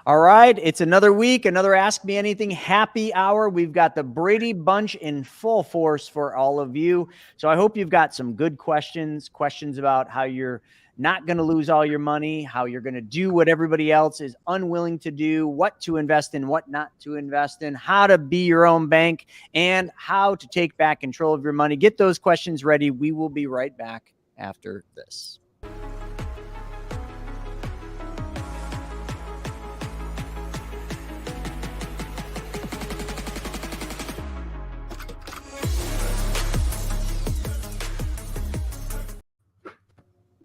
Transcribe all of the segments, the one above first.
All right, it's another week, another Ask Me Anything happy hour. We've got the Brady Bunch in full force for all of you. So I hope you've got some good questions about how you're not going to lose all your money, how you're going to do what everybody else is unwilling to do, what to invest in, what not to invest in, how to be your own bank, and how to take back control of your money. Get those questions ready. We will be right back after this.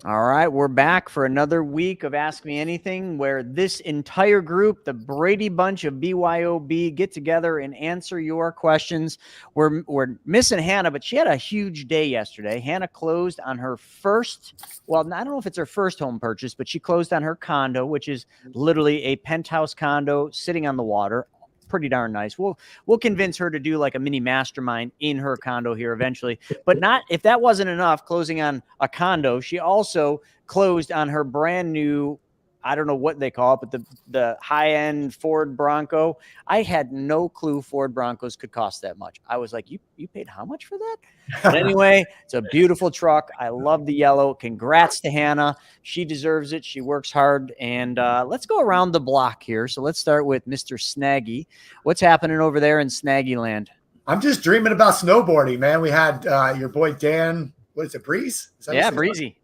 All right, we're back for another week of Ask Me Anything, where this entire group, the Brady Bunch of BYOB, get together and answer your questions. We're missing Hannah, but she had a huge day yesterday. Hannah closed on her first, well, I don't know if it's her first home purchase, but she closed on her condo, which is literally a penthouse condo sitting on the water. Pretty darn nice. We'll convince her to do like a mini mastermind in her condo here eventually. But not if that wasn't enough, closing on a condo, she also closed on her brand new, I don't know what they call it, but the high-end Ford Bronco. I had no clue Ford Broncos could cost that much. I was like, you paid how much for that? But anyway, it's a beautiful truck. I love the yellow. Congrats to Hannah. She deserves it. She works hard. And let's go around the block here. So let's start with Mr. Snaggy. What's happening over there in Snaggy land? I'm just dreaming about snowboarding, man. We had your boy Dan, what is it, Breeze? Yeah, Breezy.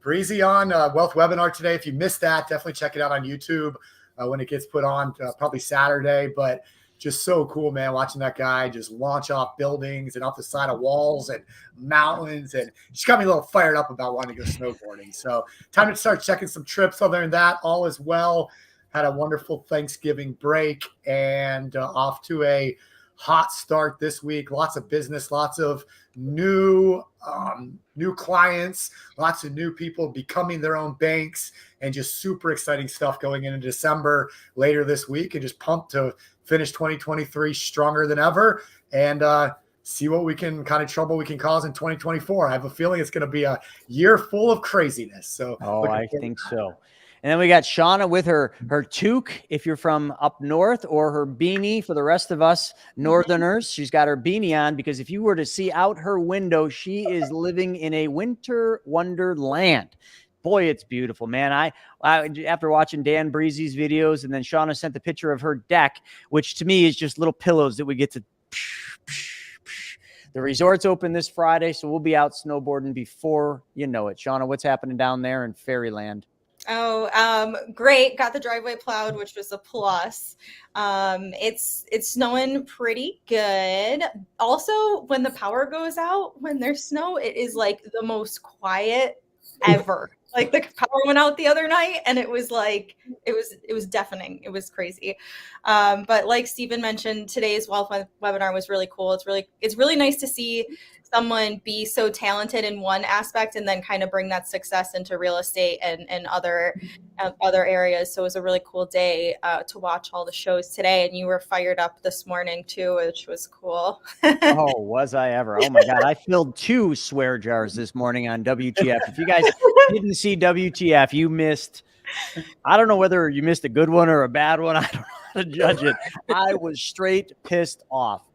Breezy on Wealth Webinar today. If you missed that, definitely check it out on YouTube when it gets put on, probably Saturday. But just so cool, man, watching that guy just launch off buildings and off the side of walls and mountains. And just got me a little fired up about wanting to go snowboarding. So time to start checking some trips. Other than that, all is well. Had a wonderful Thanksgiving break and off to a hot start this week. Lots of business, lots of new clients, lots of new people becoming their own banks, and just super exciting stuff going into December later this week, and just pumped to finish 2023 stronger than ever and see what we can kind of trouble we can cause in 2024. I have a feeling it's going to be a year full of craziness. So I think so. And then we got Shauna with her toque, if you're from up north, or her beanie for the rest of us northerners. She's got her beanie on because if you were to see out her window, she is living in a winter wonderland. Boy, it's beautiful, man. I after watching Dan Breezy's videos, and then Shauna sent the picture of her deck, which to me is just little pillows that we get to. The resort's open this Friday, so we'll be out snowboarding before you know it. Shauna, what's happening down there in Fairyland? Oh, great. Got the driveway plowed, which was a plus. It's snowing pretty good. Also, when the power goes out, when there's snow, it is like the most quiet ever. Like the power went out the other night and it was like, it was deafening. It was crazy. But like Stephen mentioned, today's wealth webinar was really cool. It's really nice to see someone be so talented in one aspect and then kind of bring that success into real estate and other areas. So it was a really cool day to watch all the shows today. And you were fired up this morning too, which was cool. Oh, was I ever? Oh my God. I filled 2 swear jars this morning on WTF. If you guys didn't see WTF, you missed, I don't know whether you missed a good one or a bad one. I don't know how to judge it. I was straight pissed off.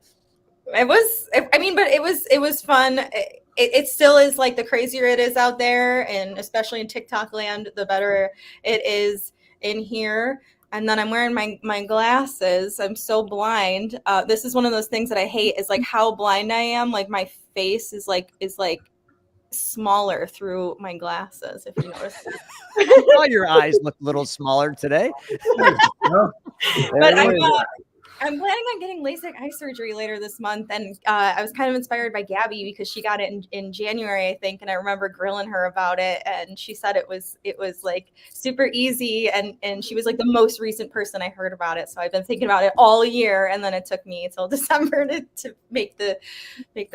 It was fun. It still is, like, the crazier it is out there, and especially in TikTok land, the better it is in here. And then I'm wearing my glasses. I'm so blind. This is one of those things that I hate, is like how blind I am. Like my face is like smaller through my glasses, if you notice. Well, your eyes look a little smaller today. But I'm planning on getting LASIK eye surgery later this month, and I was kind of inspired by Gabby because she got it in January, I think, and I remember grilling her about it, and she said it was like super easy, and she was like the most recent person I heard about it. So I've been thinking about it all year, and then it took me till December to make the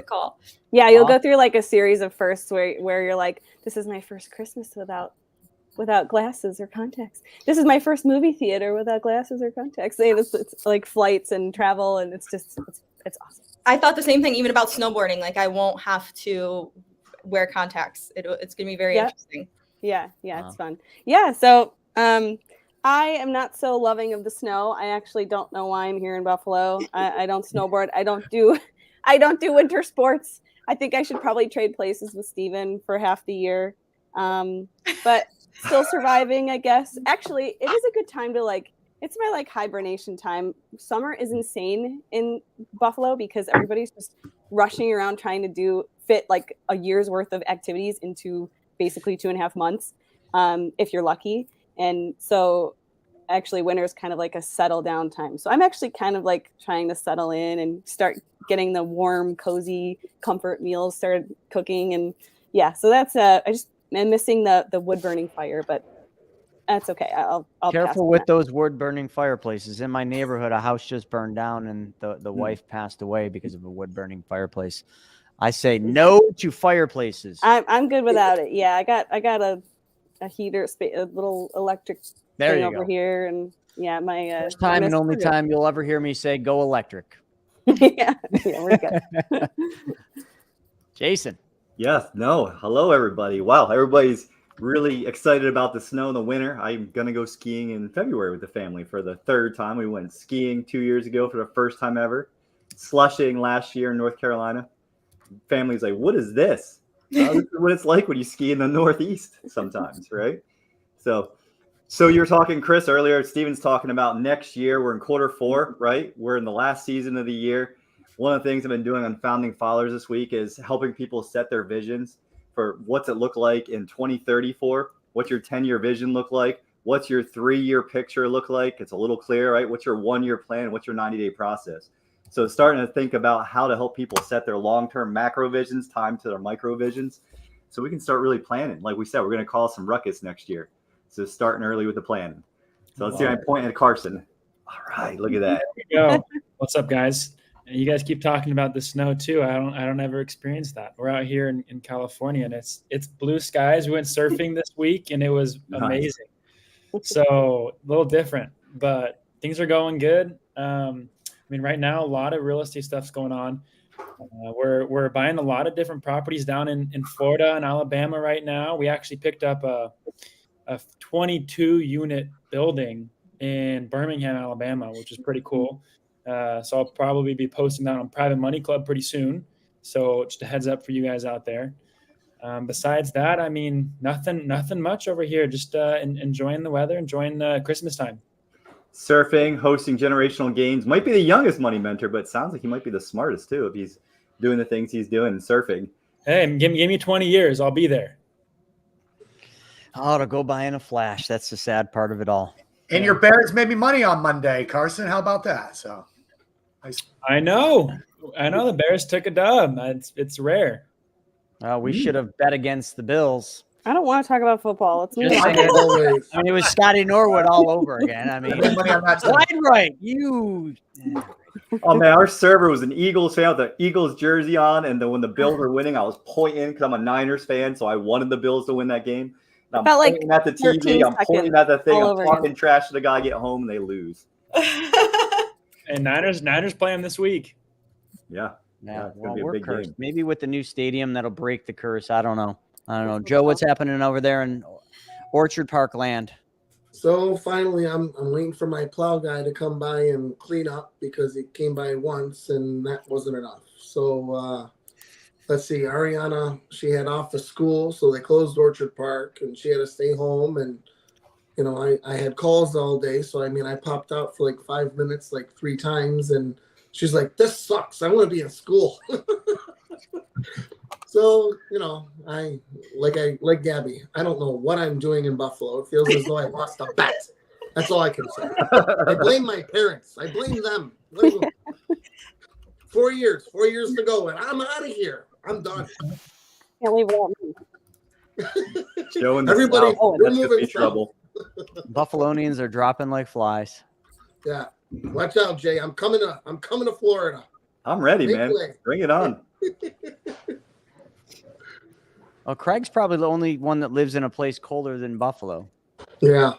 call. Yeah, you'll go through like a series of firsts where you're like, this is my first Christmas without glasses or contacts. This is my first movie theater without glasses or contacts. It's like flights and travel, and it's awesome. I thought the same thing even about snowboarding. Like I won't have to wear contacts. It's going to be very interesting. Yeah, it's fun. Yeah, so I am not so loving of the snow. I actually don't know why I'm here in Buffalo. I don't snowboard. I don't do winter sports. I think I should probably trade places with Steven for half the year. But still surviving, I guess. Actually, it is a good time to it's my hibernation time. Summer is insane in Buffalo because everybody's just rushing around trying to fit like a year's worth of activities into basically 2.5 months, if you're lucky. And so actually winter is kind of like a settle down time. So I'm actually kind of like trying to settle in and start getting the warm, cozy comfort meals started cooking. And yeah, so that's I'm missing the wood burning fire, but that's okay. I'll careful with those wood burning fireplaces. In my neighborhood, a house just burned down and the wife passed away because of a wood burning fireplace. I say no to fireplaces. I'm good without it. Yeah, I got a heater, a little electric thing over here, and yeah, my first time and only time you'll ever hear me say go electric. yeah, we're good. Jason. Yes. No. Hello, everybody. Wow, everybody's really excited about the snow in the winter. I'm gonna go skiing in February with the family for the 3rd time. We went skiing 2 years ago for the first time ever. Slushing last year in North Carolina. Family's like, what is this? This is what it's like when you ski in the Northeast sometimes, right? So you were talking, Chris, earlier. Steven's talking about next year. We're in Q4, right? We're in the last season of the year. One of the things I've been doing on Founding Fathers this week is helping people set their visions for what's it look like in 2034. What's your 10-year vision look like? What's your 3-year picture look like? It's a little clear, right? What's your 1-year plan? What's your 90-day process? So starting to think about how to help people set their long-term macro visions, time to their micro visions, so we can start really planning. Like we said, we're going to call some ruckus next year. So starting early with the planning. So let's see, I'm pointing at Carson. All right, look at that. There we go. What's up, guys? You guys keep talking about the snow too. I don't ever experience that. We're out here in California, and it's blue skies. We went surfing this week, and it was amazing. So a little different, but things are going good. I mean, right now, a lot of real estate stuff's going on. We're buying a lot of different properties down in Florida and Alabama right now. We actually picked up a 22-unit building in Birmingham, Alabama, which is pretty cool. So I'll probably be posting that on Private Money Club pretty soon. So just a heads up for you guys out there. Besides that, I mean, nothing much over here. Just enjoying the weather, enjoying Christmas time. Surfing, hosting generational games. Might be the youngest money mentor, but it sounds like he might be the smartest too if he's doing the things he's doing and surfing. Hey, give me 20 years. I'll be there. Oh, to go by in a flash. That's the sad part of it all. And your Bears made me money on Monday, Carson. How about that? So, I know the Bears took a dub. It's rare. We should have bet against the Bills. I don't want to talk about football. Let's move on. I mean, it was Scotty Norwood all over again. I mean, wide right. You. Oh man, our server was an Eagles fan with the Eagles jersey on, and then when the Bills were winning, I was pointing because I'm a Niners fan, so I wanted the Bills to win that game. And I'm pointing at the TV, I'm pointing at the thing, I'm talking trash to the guy, get home, and they lose. And Niners play them this week. Yeah. Well, we're cursed. Game. Maybe with the new stadium that'll break the curse. I don't know. Joe, what's happening over there in Orchard Park land? So finally, I'm waiting for my plow guy to come by and clean up because he came by once and that wasn't enough. So let's see, Ariana, she had off of school, so they closed Orchard Park and she had to stay home. And, you know, I had calls all day. So, I mean, I popped out for like 5 minutes, like 3 times. And she's like, this sucks. I want to be in school. So, you know, I like Gabby. I don't know what I'm doing in Buffalo. It feels as though I lost a bet. That's all I can say. I blame my parents. I blame them. 4 years to go, and I'm out of here. I'm done. Can't leave without me. Everybody, we're moving trouble. Buffalonians are dropping like flies. Yeah, watch out, Jay. I'm coming to Florida. I'm ready, man. Bring it on. Well, Craig's probably the only one that lives in a place colder than Buffalo. Yeah.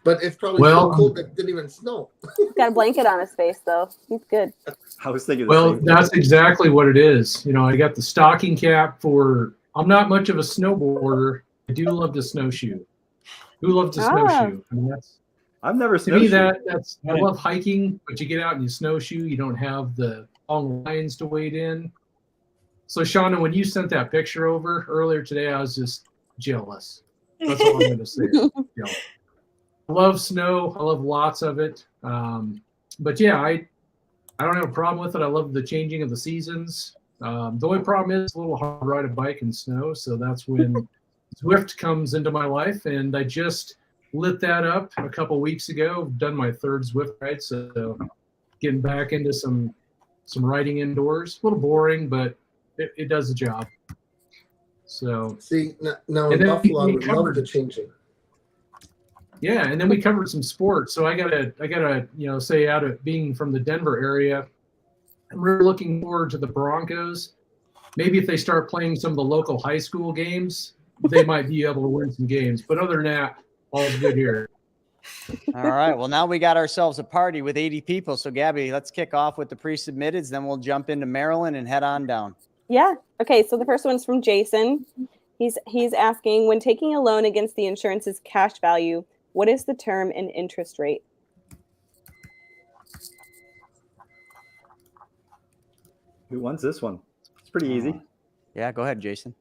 But it's probably so cold that it didn't even snow. He's got a blanket on his face, though. He's good. I was thinking that's exactly what it is. You know, I got the stocking cap for – I'm not much of a snowboarder. I do love to snowshoe. Who loves to Ah. snowshoe? I mean, I've never to me snowshoed. that's I love hiking, but you get out and you snowshoe, you don't have the long lines to wait in. So Shauna, when you sent that picture over earlier today, I was just jealous. That's all I'm going to say. Jealous. I love snow. I love lots of it. But yeah, I don't have a problem with it. I love the changing of the seasons. The only problem is it's a little hard to ride a bike in snow, so that's when Zwift comes into my life, and I just lit that up a couple weeks ago. Done my third Zwift ride, so getting back into some riding indoors. A little boring, but it does the job. So See, now in And then Buffalo, I we would love covered- the changing. yeah, and then we covered some sports. So I gotta say, out of being from the Denver area, I'm really looking forward to the Broncos. Maybe if they start playing some of the local high school games, they might be able to win some games. But other than that, all's good here. All right. Well, now we got ourselves a party with 80 people. So, Gabby, let's kick off with the pre-submitteds. Then we'll jump into Maryland and head on down. Yeah. Okay. So the first one's from Jason. He's asking, when taking a loan against the insurance's cash value, what is the term and interest rate? Who wants this one? It's pretty easy. Yeah, go ahead, Jason.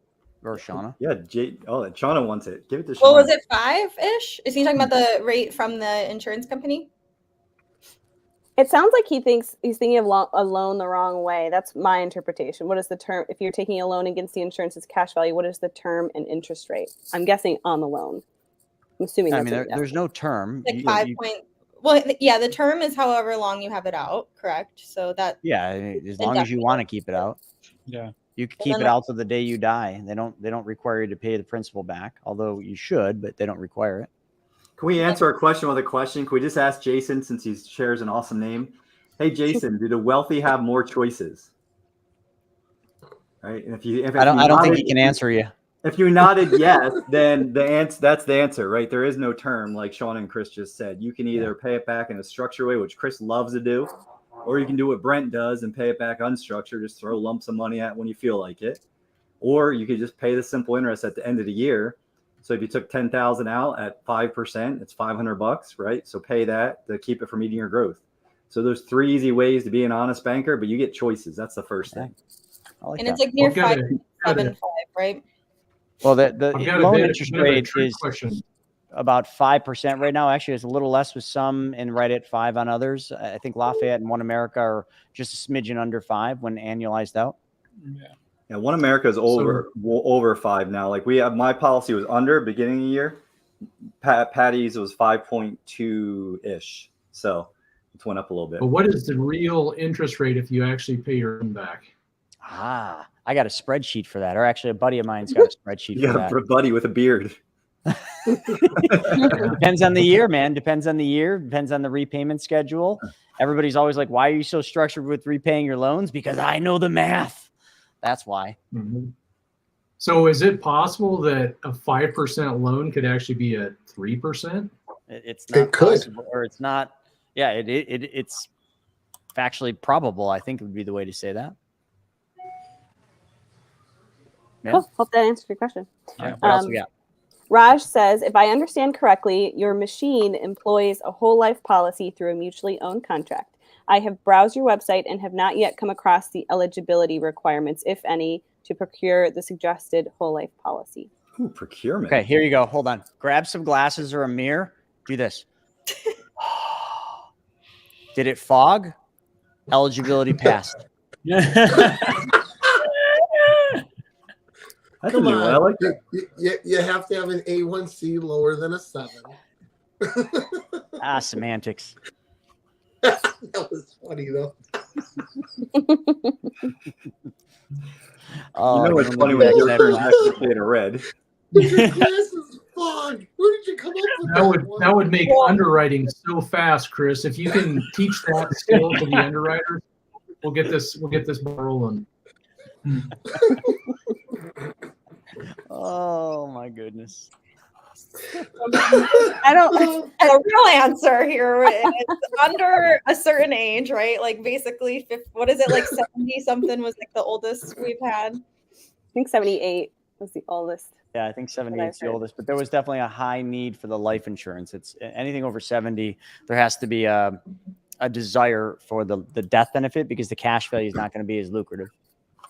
Or Shauna. Yeah, Shauna wants it. Give it to Shauna. What was it, 5-ish? Is he talking about the rate from the insurance company? It sounds like he's thinking of a loan the wrong way. That's my interpretation. What is the term? If you're taking a loan against the insurance's cash value, what is the term and interest rate? I'm guessing on the loan. I'm assuming. I That's mean, what there's no term. Like 5 point. Well, yeah, the term is however long you have it out, correct? So that. Yeah, as long as you want to keep it out. Yeah. You can keep it out till the day you die. They don't require you to pay the principal back, although you should, but they don't require it. Can we answer a question with a question? Can we just ask Jason, since he shares an awesome name? Hey, Jason, do the wealthy have more choices? Right. And I don't think he can answer you. If you nodded yes, then that's the answer, right? There is no term, like Sean and Chris just said. You can either pay it back in a structured way, which Chris loves to do, or you can do what Brent does and pay it back unstructured, just throw lumps of money at when you feel like it. Or you could just pay the simple interest at the end of the year. So if you took $10,000 out at 5%, it's $500, right? So pay that to keep it from eating your growth. So there's 3 easy ways to be an honest banker, but you get choices. That's the first thing. And it's like near 5.75, right? Well, the loan interest rate is question. about 5% right now. Actually, it's a little less with some and right at 5 on others. I think Lafayette and One America are just a smidgen under 5 when annualized out. Yeah, One America is over 5 now. Like my policy was under beginning of the year. Patty's was 5.2 ish. So it went up a little bit. But what is the real interest rate if you actually pay your own back? I got a spreadsheet for that. Or actually, a buddy of mine's got a spreadsheet You for got that. a buddy with a beard. Depends on the year, man. Depends on the year. Depends on the repayment schedule. Everybody's always like, why are you so structured with repaying your loans? Because I know the math. That's why. Mm-hmm. So is it possible that a 5% loan could actually be a 3%? It's not It could. possible, or it's not. Yeah, it's factually probable. I think would be the way to say that. Yeah. Cool. Hope that answered your question. All right, what else we got? Raj says, if I understand correctly, your machine employs a whole life policy through a mutually owned contract. I have browsed your website and have not yet come across the eligibility requirements, if any, to procure the suggested whole life policy. Ooh, procurement. Okay, here you go. Hold on. Grab some glasses or a mirror. Do this. Did it fog? Eligibility passed. That's Come a new one. I on. like that. You have to have an A1C lower than a 7. Semantics. That was funny, though. Oh, You know what's funny when you're actually in a red. Your glasses fog. Where did you come up with That would make underwriting so fast, Chris. If you can teach that skill to the underwriters, we'll get this ball rolling. Oh my goodness. I don't. The real answer here is under a certain age, right? Like basically, what is it, like 70 something was like the oldest we've had. I think 78 was the oldest. Yeah, I think I've 78 is the heard. oldest, but there was definitely a high need for the life insurance. It's anything over 70. There has to be a desire for the death benefit because the cash value is not going to be as lucrative.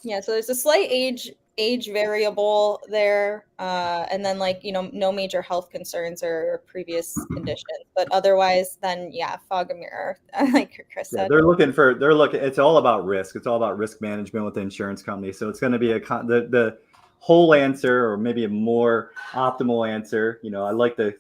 Yeah, so there's a slight age variable there, and then like no major health concerns or previous conditions, but otherwise, then yeah, fog a mirror, like Chris Yeah, said. they're looking. It's all about risk. It's all about risk management with the insurance company. So it's going to be the whole answer, or maybe a more optimal answer. I like the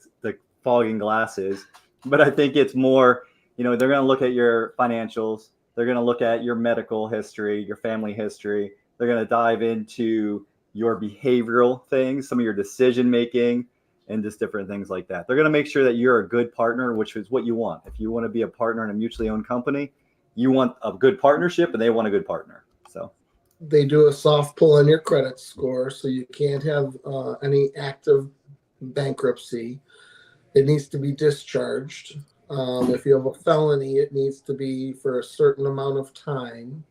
fogging glasses, but I think it's more. They're going to look at your financials. They're going to look at your medical history, your family history. They're going to dive into your behavioral things, some of your decision making, and just different things like that. They're going to make sure that you're a good partner, which is what you want. If you want to be a partner in a mutually owned company, you want a good partnership, and they want a good partner. So They do a soft pull on your credit score, so you can't have any active bankruptcy. It needs to be discharged. If you have a felony, it needs to be for a certain amount of time.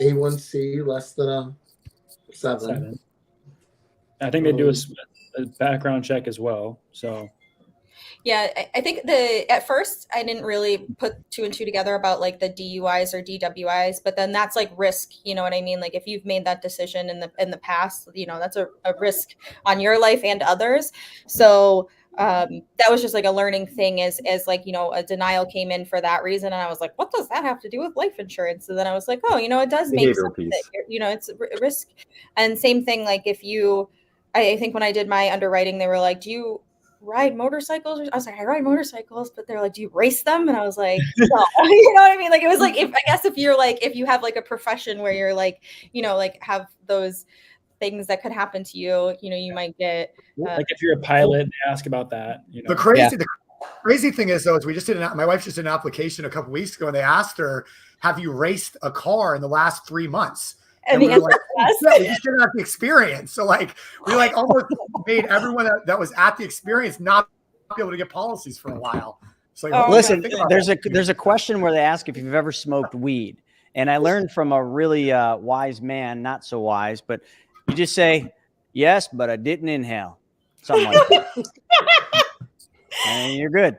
A1C less than a 7. I think they do a background check as well. So Yeah, I think at first I didn't really put 2 and 2 together about like the DUIs or DWIs, but then that's like risk, you know what I mean? Like if you've made that decision in the past, that's a risk on your life and others. So that was just like a learning thing as like, a denial came in for that reason. And I was like, what does that have to do with life insurance? So then I was like, oh, it does make sense that, it's a risk. And same thing, like if I think when I did my underwriting, they were like, do you ride motorcycles? I was like, I ride motorcycles, but they're like, do you race them? And I was like, no. You know what I mean? Like it was like if you have like a profession where you're like, like have those things that could happen to you, you might get like if you're a pilot, they ask about that. The crazy thing is though, is my wife just did an application a couple weeks ago, and they asked her, have you raced a car in the last 3 months? And we were like, we just didn't have the experience. So like we like almost made everyone that was at the experience not be able to get policies for a while. So listen, there's a question where they ask if you've ever smoked weed. And I learned from a really wise man, not so wise, but you just say, yes, but I didn't inhale. Something like that. And you're good.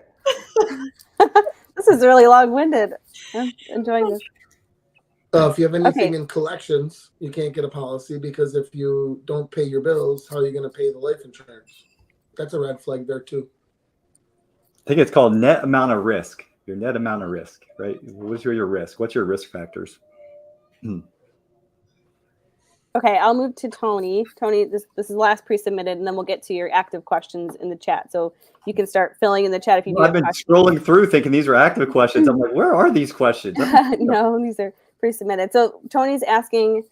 This is really long-winded. I'm enjoying this. If you have anything in collections, you can't get a policy, because if you don't pay your bills, how are you going to pay the life insurance? That's a red flag there too. I think it's called net amount of risk. Your net amount of risk, right? What's your risk? What's your risk factors? Okay, I'll move to Tony. Tony, this is last pre-submitted, and then we'll get to your active questions in the chat. So you can start filling in the chat if you do. I've been scrolling through thinking these are active questions. I'm like, where are these questions? No, these are pre-submitted. So Tony's asking,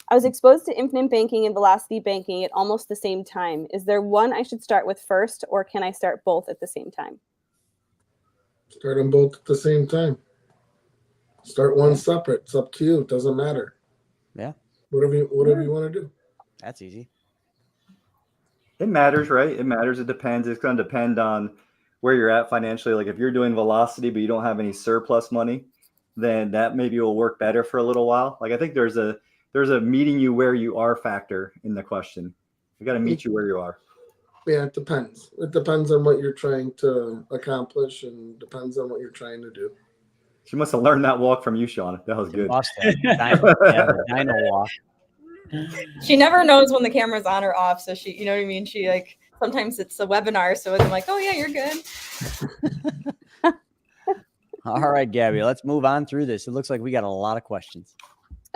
I was exposed to infinite banking and velocity banking at almost the same time. Is there one I should start with first, or can I start both at the same time? Start them both at the same time. Start one separate. It's up to you. It doesn't matter. Yeah. Whatever you want to do. That's easy. It matters, right? It matters. It depends. It's going to depend on where you're at financially. Like if you're doing velocity, but you don't have any surplus money, then that maybe will work better for a little while. Like I think there's a meeting you where you are factor in the question. We got to meet you where you are. Yeah, it depends. It depends on what you're trying to accomplish, and depends on what you're trying to do. She must have learned that walk from you, Sean. That was good. The dino walk. She never knows when the camera's on or off. So she, you know what I mean? She like, sometimes it's a webinar. So I'm like, oh yeah, you're good. All right, Gabby, let's move on through this. It looks like we got a lot of questions.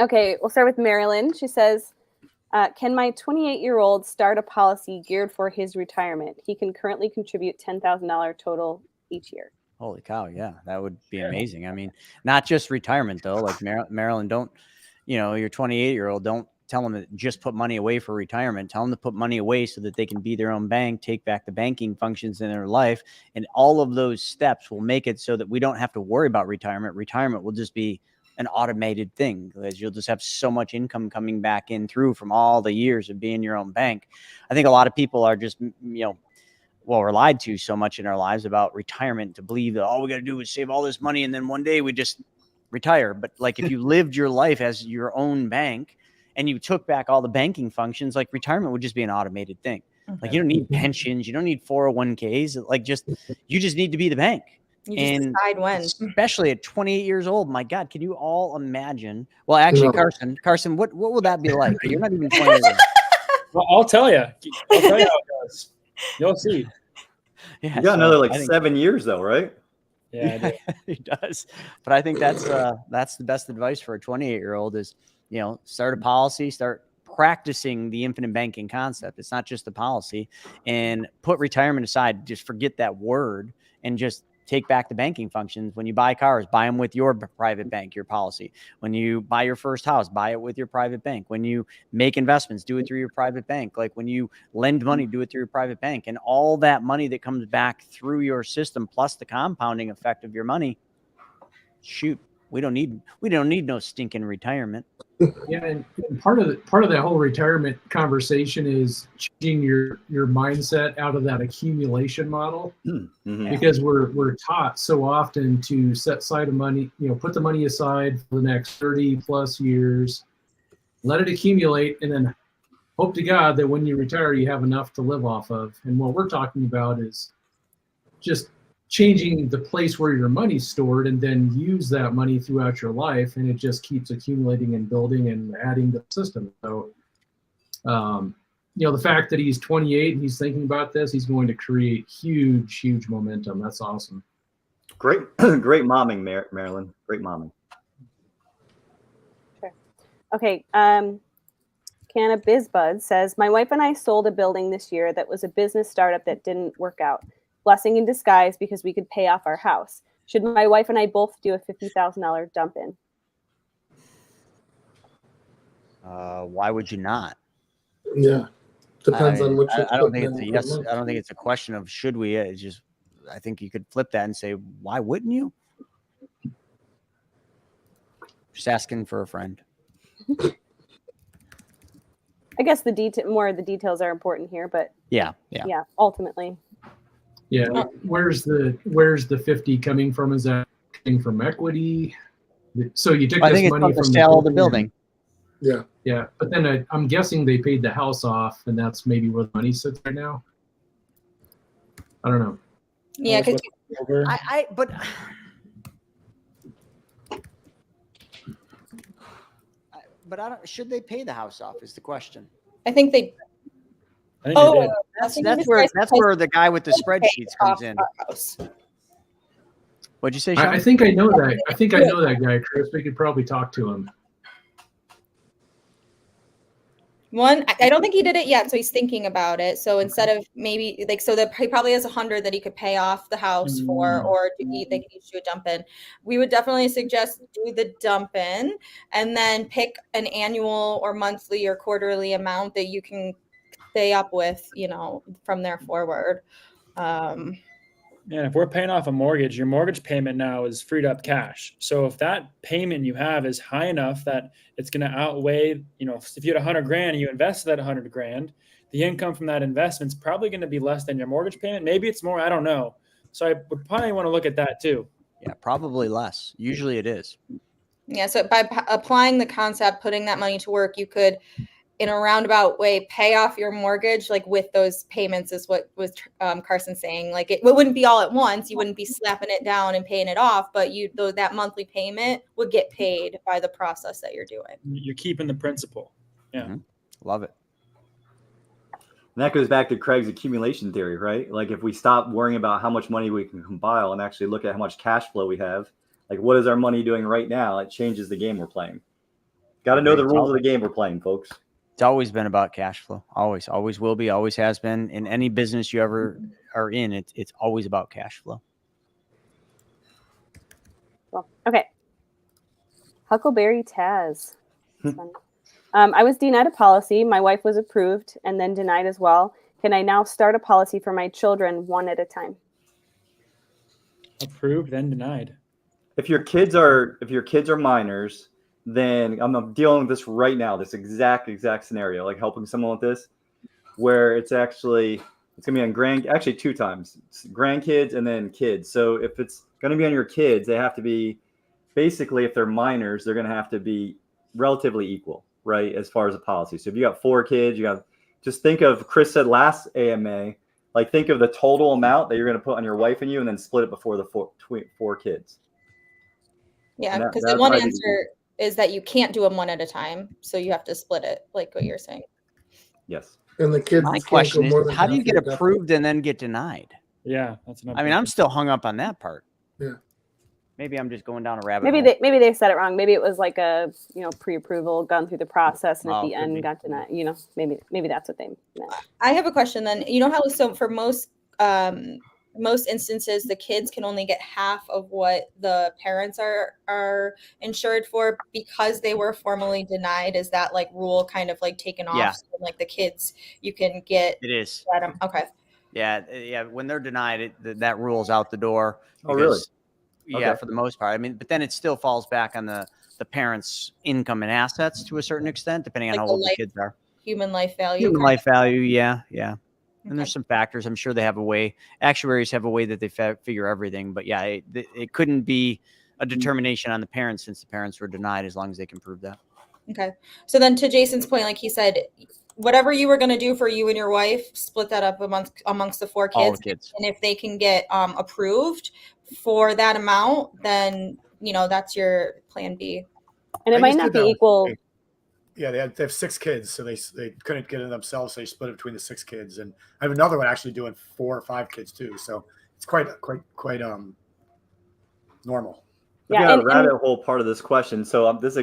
Okay, we'll start with Marilyn. She says, can my 28-year-old start a policy geared for his retirement? He can currently contribute $10,000 total each year. Holy cow. Yeah, that would be amazing. I mean, not just retirement, though. Like Marilyn, don't, your 28-year-old, don't tell them to just put money away for retirement. Tell them to put money away so that they can be their own bank, take back the banking functions in their life. And all of those steps will make it so that we don't have to worry about retirement. Retirement will just be an automated thing, because you'll just have so much income coming back in through from all the years of being your own bank. I think a lot of people are just, we're lied to so much in our lives about retirement to believe that all we got to do is save all this money and then one day we just retire. But like if you lived your life as your own bank and you took back all the banking functions, like retirement would just be an automated thing. Like you don't need pensions, you don't need 401ks. Like you just need to be the bank. You just decide when. Especially at 28 years old. My God, can you all imagine? Well, actually, Carson, what will that be like? You're not even 20 years old. Well, I'll tell you. I'll tell you how it goes. You'll see. Yeah, you got another 7 years though, right? Yeah, I do. He does. But I think that's the best advice for a 28-year-old is, start a policy, start practicing the infinite banking concept. It's not just a policy, and put retirement aside. Just forget that word and just take back the banking functions. When you buy cars, buy them with your private bank, your policy. When you buy your first house, buy it with your private bank. When you make investments, do it through your private bank. Like when you lend money, do it through your private bank. And all that money that comes back through your system, plus the compounding effect of your money, shoot, we don't need no stinking retirement. Yeah, and part of that whole retirement conversation is changing your mindset out of that accumulation model, because we're taught so often to set aside money, put the money aside for the next 30 plus years, let it accumulate, and then hope to God that when you retire, you have enough to live off of. And what we're talking about is just changing the place where your money's stored and then use that money throughout your life, and it just keeps accumulating and building and adding to the system. So the fact that he's 28 and he's thinking about this, he's going to create huge momentum. That's awesome. Great momming, Marilyn. Great momming. Sure. Okay. Canna Bizbud says, my wife and I sold a building this year that was a business startup that didn't work out. Blessing in disguise because we could pay off our house. Should my wife and I both do a $50,000 dump in? Why would you not? Yeah, depends on which. I don't think it's a yes. I don't think it's a question of should we. It's just, I think you could flip that and say, why wouldn't you? Just asking for a friend. I guess more of the details are important here, but yeah, ultimately. Yeah, where's the 50 coming from? Is that coming from equity? So you took this money from the sale of the building. Yeah, but then I'm guessing they paid the house off, and that's maybe where the money sits right now. I don't know. Yeah, because but I don't. Should they pay the house off? Is the question. I think they. That's where the guy with the spreadsheets comes in. What'd you say, Sean? I think I know that. I think I know that guy, Chris. We could probably talk to him. I don't think he did it yet, so he's thinking about it. So instead of maybe he probably has 100 that he could pay off the house for, or they could each do a dump in. We would definitely suggest do the dump in, and then pick an annual or monthly or quarterly amount that you can stay up with, from there forward. And if we're paying off a mortgage, your mortgage payment now is freed up cash. So if that payment you have is high enough that it's going to outweigh, if you had $100,000 and you invested that $100,000, the income from that investment is probably going to be less than your mortgage payment. Maybe it's more, I don't know. So I would probably want to look at that too. Yeah, probably less. Usually it is. Yeah. So by applying the concept, putting that money to work, you could, in a roundabout way, pay off your mortgage, like with those payments, is what was Carson saying. Like it wouldn't be all at once. You wouldn't be slapping it down and paying it off, but that monthly payment would get paid by the process that you're doing. You're keeping the principal. Yeah. Mm-hmm. Love it. And that goes back to Craig's accumulation theory, right? Like if we stop worrying about how much money we can compile and actually look at how much cash flow we have, like what is our money doing right now? It changes the game we're playing. Got to know the rules of the game we're playing, folks. It's always been about cash flow. Always will be, always has been. In any business you ever are in, it's always about cash flow. Well, okay. Huckleberry Taz. I was denied a policy. My wife was approved and then denied as well. Can I now start a policy for my children one at a time? Approved, then denied. If your kids are minors, then I'm dealing with this right now, this exact scenario, like helping someone with this, where it's gonna be on actually 2 times, grandkids and then kids. So if it's gonna be on your kids, they have to be, basically if they're minors, they're gonna have to be relatively equal. right, as far as a policy. So if you got 4 kids, just think of, Chris said last AMA, like think of the total amount that you're going to put on your wife and you, and then split it before the 4 kids. Yeah, because the one answer is that you can't do them one at a time, so you have to split it, like what you're saying. Yes. And the kids. My question is, how do you get approved and then get denied? Yeah, that's I mean, I'm still hung up on that part. Yeah. Maybe I'm just going down a rabbit hole. Maybe they said it wrong. Maybe it was like a pre-approval, gone through the process, and at the end got denied. Maybe that's what they meant. I have a question then. You know how for most instances the kids can only get half of what the parents are insured for because they were formally denied? Is that like rule kind of like taken off? Yeah. So, like the kids, you can get it is. Okay. Yeah. When they're denied, that rule's out the door. Oh, really? Yeah, Okay. for the most part. I mean, but then it still falls back on the parents' income and assets to a certain extent, depending on Like how old the kids are. Human life value. Human life value, yeah. And there's some factors. I'm sure they have a way. Actuaries have a way that they figure everything. But yeah, it couldn't be a determination on the parents since the parents were denied, as long as they can prove that. Okay. So then, to Jason's point, like he said, whatever you were going to do for you and your wife, split that up amongst the 4 kids. All the kids. And if they can get approved for that amount, then that's your plan B. And it might not be equal. Yeah, they have 6 kids, so they couldn't get it themselves, so they split it between the 6 kids. And I have another one actually doing 4 or 5 kids too, so it's quite normal. Yeah, got a rabbit hole part of this question. So this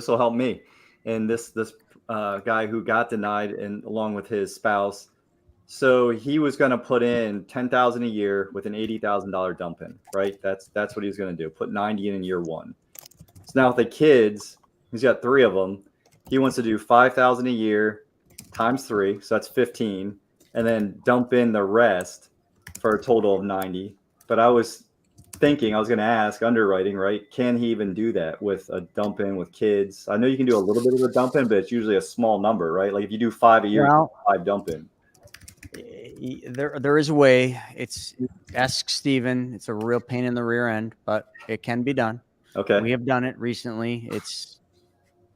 will help me. And this guy who got denied, and along with his spouse, so he was going to put in $10,000 a year with an $80,000 dump in, right? That's what he was going to do. Put 90 in year 1. So now with the kids, he's got 3 of them. He wants to do $5,000 a year times 3, so that's 15, and then dump in the rest for a total of 90. But I was thinking, I was going to ask underwriting, right? Can he even do that with a dump in with kids? I know you can do a little bit of a dump in, but it's usually a small number, right? Like if you do 5 a year, 5 dump in. There is a way. Ask Steven. It's a real pain in the rear end, but it can be done. Okay. We have done it recently.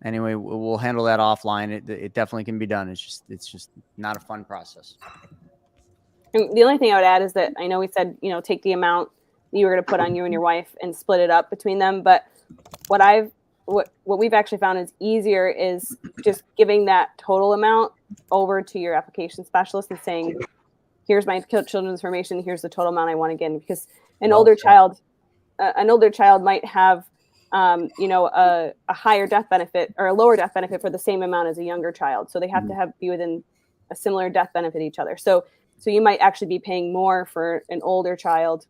Anyway, we'll handle that offline. It definitely can be done. It's just not a fun process. And the only thing I would add is that I know we said, take the amount you were going to put on you and your wife and split it up between them. But what we've actually found is easier is just giving that total amount over to your application specialist and saying, here's my children's information. Here's the total amount I want to get. Because an older child might have, a higher death benefit or a lower death benefit for the same amount as a younger child. So they have to be within a similar death benefit each other. So you might actually be paying more for an older child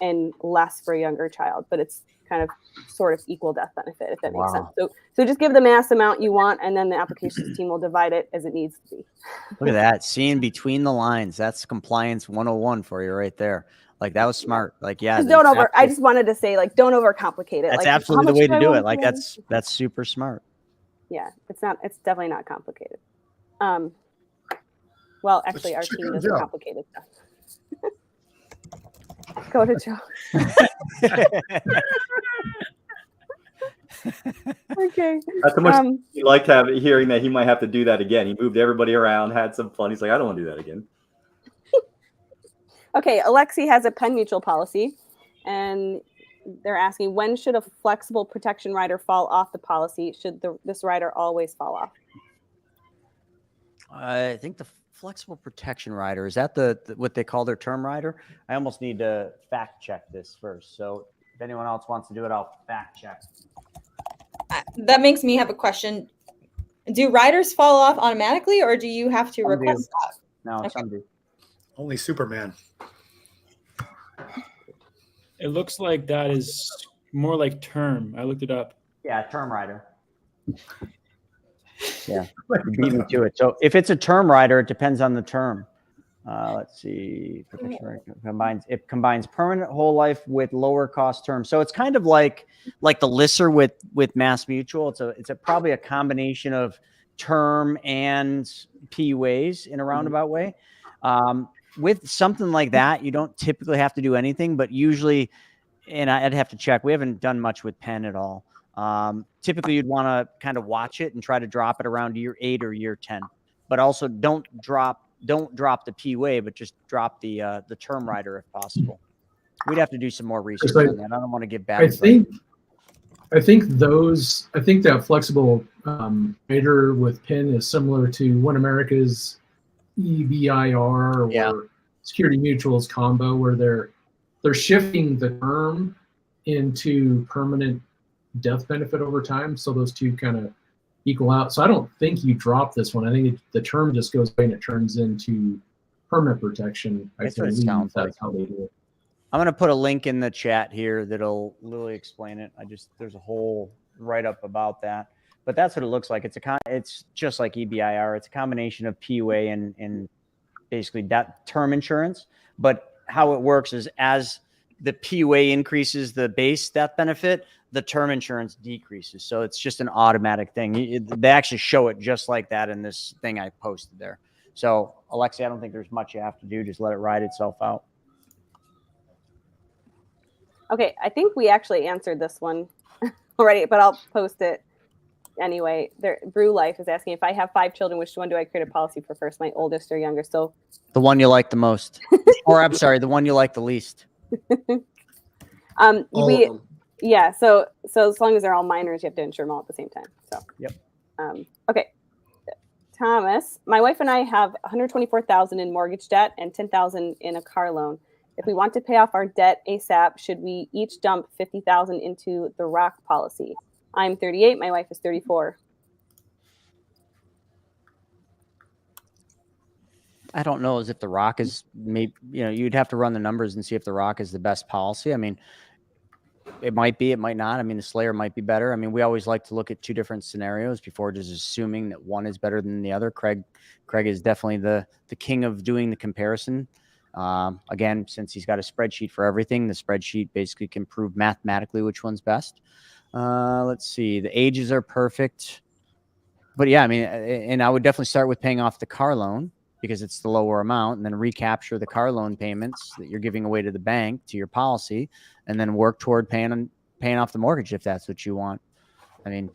and less for a younger child, but it's kind of sort of equal death benefit, if that makes sense. So just give the mass amount you want, and then the applications team will divide it as it needs to be. Look at that. Seeing between the lines. That's compliance 101 for you right there. Like, that was smart. Like, yeah. I just wanted to say, like, don't overcomplicate it. That's like, absolutely the way to do it. Like, that's super smart. Yeah, it's definitely not complicated. Well, actually, our team does complicated stuff. Go to Joe. Okay. That's how much he liked hearing that he might have to do that again. He moved everybody around, had some fun. He's like, I don't want to do that again. Okay, Alexi has a Penn Mutual policy, and they're asking, when should a flexible protection rider fall off the policy? Should this rider always fall off? I think the flexible protection rider, is that the what they call their term rider? I almost need to fact check this first. So if anyone else wants to do it, I'll fact check. That makes me have a question. Do riders fall off automatically, or do you have to request that? No, some do. Only Superman. It looks like that is more like term. I looked it up. Yeah, term rider. Yeah, you beat me to it. So if it's a term rider, it depends on the term. Let's see. It combines permanent whole life with lower cost term. So it's kind of like the LISR with Mass Mutual. It's probably a combination of term and PUAs in a roundabout way. With something like that, you don't typically have to do anything, but usually, and I'd have to check. We haven't done much with Penn at all. Typically you'd want to kind of watch it and try to drop it around year 8 or year 10, but also don't drop the PWA, but just drop the term rider if possible. We'd have to do some more research on that. I don't want to give bad advice. I think that flexible rider with PIN is similar to One America's EBIR or Security Mutual's combo, where they're shifting the term into permanent death benefit over time, so those two kind of equal out. So I don't think you drop this one. I think the term just goes away and it turns into permanent protection. That's what it sounds like. That's how they do it. I'm going to put a link in the chat here that'll literally explain it. There's a whole write-up about that, but that's what it looks like. It's just like EBIR. It's a combination of PUA and basically that term insurance. But how it works is as the PUA increases the base death benefit, the term insurance decreases. So it's just an automatic thing. They actually show it just like that in this thing I posted there. So Alexi, I don't think there's much you have to do. Just let it ride itself out. Okay, I think we actually answered this one already, but I'll post it anyway. Brew Life is asking, if I have 5 children, which one do I create a policy for first, my oldest or younger? So the one you like the most, or I'm sorry, the one you like the least. Yeah. So as long as they're all minors, you have to insure them all at the same time. So yep. Okay. Thomas, my wife and I have $124,000 in mortgage debt and $10,000 in a car loan. If we want to pay off our debt ASAP, should we each dump $50,000 into the ROC policy? I'm 38. My wife is 34. I don't know as if the ROC is maybe, you'd have to run the numbers and see if the ROC is the best policy. I mean, it might be, it might not. I mean, the Slayer might be better. I mean, we always like to look at 2 different scenarios before just assuming that one is better than the other. Craig is definitely the king of doing the comparison. Again, since he's got a spreadsheet for everything, the spreadsheet basically can prove mathematically which one's best. Let's see. The ages are perfect. But yeah, I mean, and I would definitely start with paying off the car loan because it's the lower amount, and then recapture the car loan payments that you're giving away to the bank to your policy, and then work toward paying off the mortgage if that's what you want. I mean,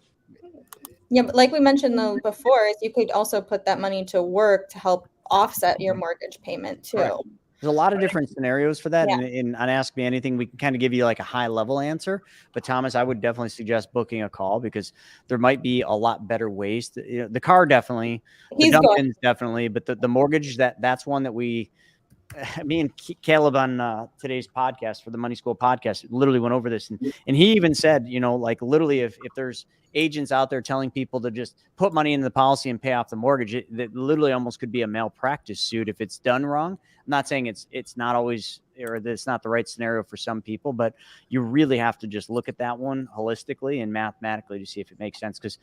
yeah, but like we mentioned though before, is you could also put that money to work to help offset your mortgage payment too. Correct. There's a lot of different scenarios for that. Yeah. And on Ask Me Anything, we can kind of give you like a high level answer. But Thomas, I would definitely suggest booking a call because there might be a lot better ways to, the car definitely, the dump-ins definitely, but the mortgage, that's one that me and Caleb on today's podcast for the Money School podcast literally went over this. And he even said, like literally if there's agents out there telling people to just put money into the policy and pay off the mortgage, that literally almost could be a malpractice suit if it's done wrong. I'm not saying it's not always, or that it's not the right scenario for some people, but you really have to just look at that one holistically and mathematically to see if it makes sense. Because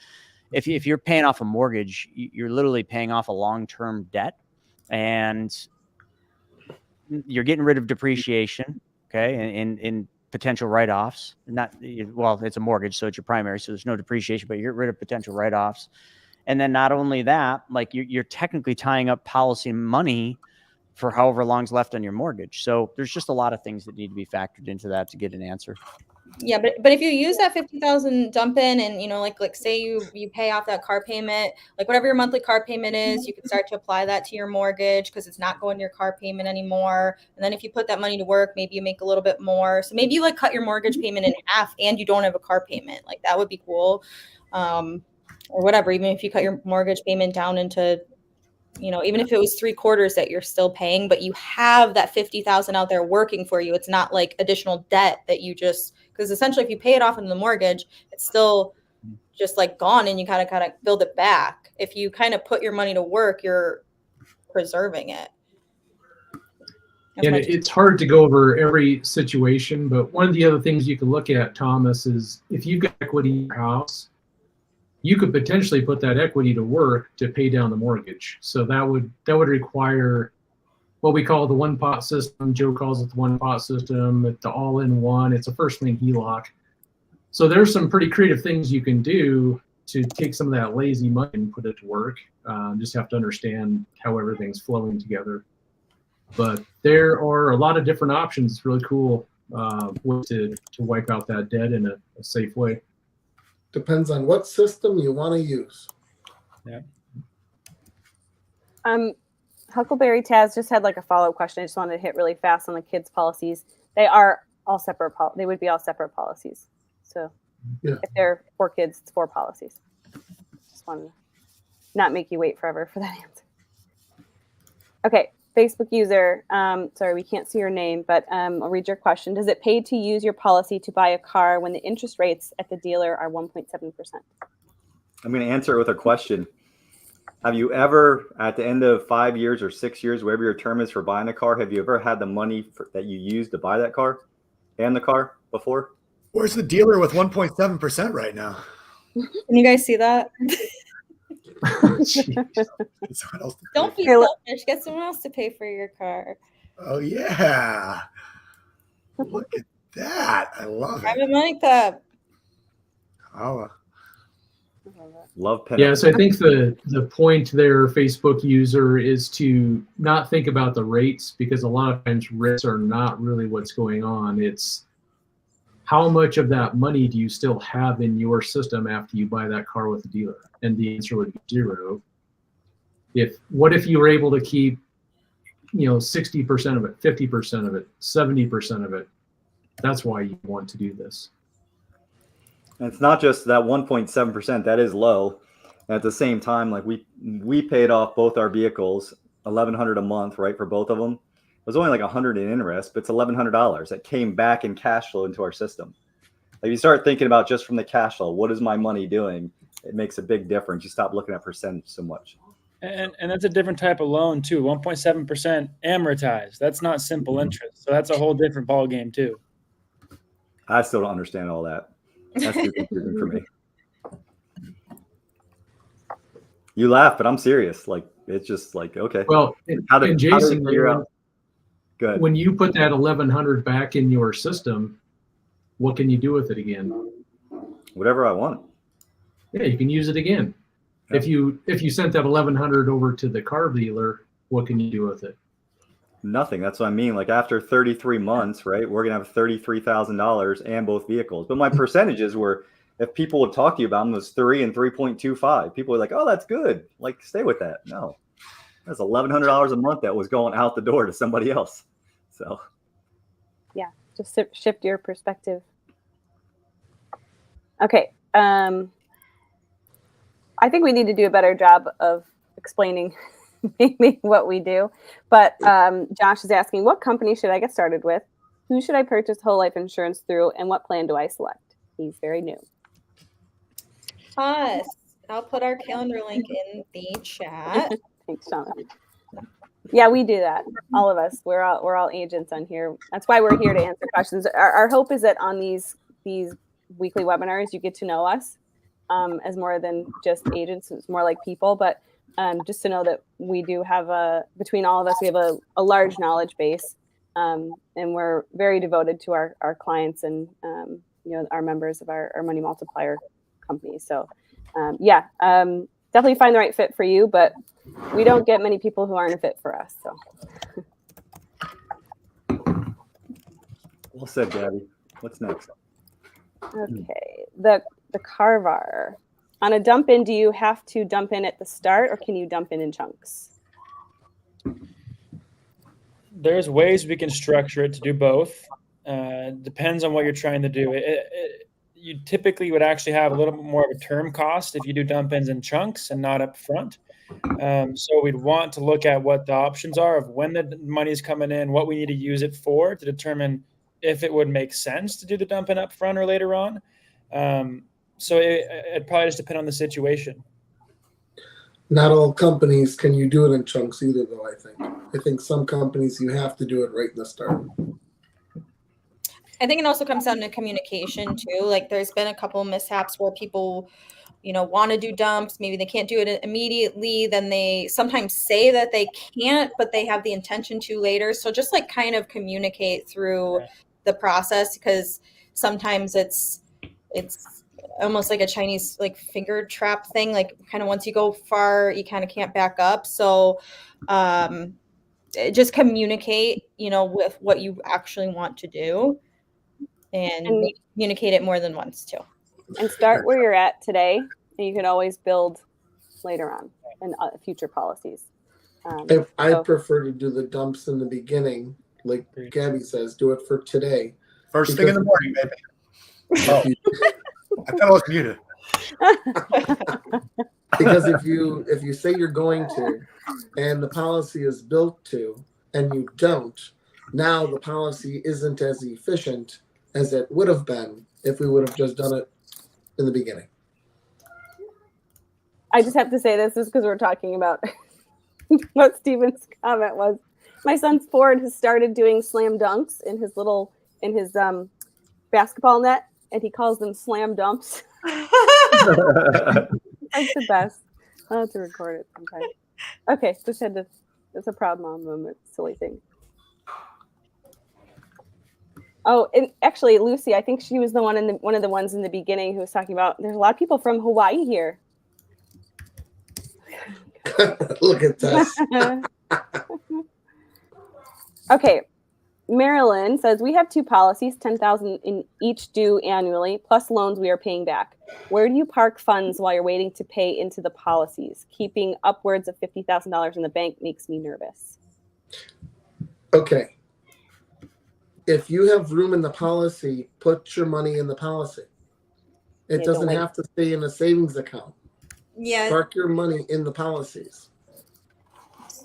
if you're paying off a mortgage, you're literally paying off a long-term debt, and you're getting rid of depreciation, okay, and potential write-offs. It's a mortgage, so it's your primary, so there's no depreciation, but you get rid of potential write-offs. And then not only that, like you're technically tying up policy money for however long's left on your mortgage. So there's just a lot of things that need to be factored into that to get an answer. Yeah, but if you use that 50,000 dump in and like say you pay off that car payment, like whatever your monthly car payment is, you can start to apply that to your mortgage because it's not going to your car payment anymore. And then if you put that money to work, maybe you make a little bit more. So maybe you like cut your mortgage payment in half and you don't have a car payment. Like that would be cool. Or whatever, even if you cut your mortgage payment down into, even if it was 3/4 that you're still paying, but you have that 50,000 out there working for you. It's not like additional debt that you because essentially if you pay it off in the mortgage, it's still just like gone and you kind of build it back. If you kind of put your money to work, you're preserving it. And it's hard to go over every situation, but one of the other things you can look at, Thomas, is if you've got equity in your house, you could potentially put that equity to work to pay down the mortgage. So that would require what we call the one pot system. Joe calls it the one pot system. It's the all-in-one. It's a first lien HELOC. So there's some pretty creative things you can do to take some of that lazy money and put it to work. Just have to understand how everything's flowing together. But there are a lot of different options. It's really cool way to wipe out that debt in a safe way. Depends on what system you want to use. Yeah. Huckleberry Taz just had like a follow-up question. I just wanted to hit really fast on the kids' policies. They are all separate. They would be all separate policies. So if they're 4 kids, it's 4 policies. Just wanted to not make you wait forever for that answer. Okay, Facebook user. Sorry, we can't see your name, but I'll read your question. Does it pay to use your policy to buy a car when the interest rates at the dealer are 1.7%? I'm going to answer it with a question. Have you ever, at the end of 5 years or 6 years, whatever your term is for buying a car, have you ever had the money that you used to buy that car and the car before? Where's the dealer with 1.7% right now? Can you guys see that? Don't be selfish. Get someone else to pay for your car. Oh, yeah. Look at that. I love it. Private money club. Oh, love pen. Yeah, so I think the point there, Facebook user, is to not think about the rates, because a lot of times rates are not really what's going on. It's how much of that money do you still have in your system after you buy that car with the dealer? And the answer would be 0. What if you were able to keep, 60% of it, 50% of it, 70% of it? That's why you want to do this. And it's not just that 1.7%, that is low. And at the same time, like we paid off both our vehicles, $1,100 a month, right, for both of them. It was only like $100 in interest, but it's $1,100 that came back in cash flow into our system. Like you start thinking about just from the cash flow, what is my money doing? It makes a big difference. You stop looking at percentage so much. And that's a different type of loan too. 1.7% amortized. That's not simple interest. So that's a whole different ball game too. I still don't understand all that. That's too confusing for me. You laugh, but I'm serious. Like it's just like, okay. Well, and Jason, when you put that 1,100 back in your system, what can you do with it again? Whatever I want. Yeah, you can use it again. Yeah. If you sent that 1,100 over to the car dealer, what can you do with it? Nothing. That's what I mean. Like after 33 months, right, we're gonna have $33,000 and both vehicles. But my percentages were, if people would talk to you about them, was 3 and 3.25. People were like, "Oh, that's good. Like, stay with that." No, that's $1,100 a month that was going out the door to somebody else. So, yeah, just shift your perspective. Okay. I think we need to do a better job of explaining maybe what we do. But Josh is asking, what company should I get started with? Who should I purchase whole life insurance through? And what plan do I select? He's very new. Us. I'll put our calendar link in the chat. Thanks, Shauna. Yeah, we do that. All of us. We're all agents on here. That's why we're here to answer questions. Our hope is that on these weekly webinars, you get to know us as more than just agents. It's more like people, but just to know that we do have between all of us, we have a large knowledge base, and we're very devoted to our clients and our members of our Money Multiplier company. So definitely find the right fit for you, but we don't get many people who aren't a fit for us. So well said, Gabby. What's next? Okay, the Carvar. On a dump in, do you have to dump in at the start, or can you dump in chunks? There's ways we can structure it to do both. Depends on what you're trying to do. You typically would actually have a little bit more of a term cost if you do dump ins in chunks and not up front. So we'd want to look at what the options are of when the money is coming in, what we need to use it for to determine if it would make sense to do the dump in up front or later on. So it probably just depend on the situation. Not all companies can you do it in chunks either, though. I think some companies you have to do it right in the start. I think it also comes down to communication too. Like there's been a couple of mishaps where people, want to do dumps. Maybe they can't do it immediately. Then they sometimes say that they can't, but they have the intention to later. So just like kind of communicate through the process, because sometimes it's almost like a Chinese like finger trap thing. Like kind of once you go far, you kind of can't back up. So just communicate, with what you actually want to do, and communicate it more than once too. And start where you're at today, and you can always build later on in future policies. I So- prefer to do the dumps in the beginning, like Gabby says, do it for today. First thing in the morning, baby. Oh, I thought I was muted. Because if you say you're going to, and the policy is built to, and you don't, now the policy isn't as efficient as it would have been if we would have just done it in the beginning. I just have to say this is because we're talking about what Steven's comment was. My son's Ford has started doing slam dunks in his basketball net, and he calls them slam dumps. That's the best. I'll have to record it sometime. Okay, just had to. It's a proud mom moment. Silly thing. Oh, and actually, Lucy, I think she was the one one of the ones in the beginning who was talking about. There's a lot of people from Hawaii here. Look at this. Okay, Marilyn says we have 2 policies, $10,000 in each due annually, plus loans we are paying back. Where do you park funds while you're waiting to pay into the policies? Keeping upwards of $50,000 in the bank makes me nervous. Okay. If you have room in the policy, put your money in the policy. It doesn't have to stay in a savings account. Yeah. Park your money in the policies.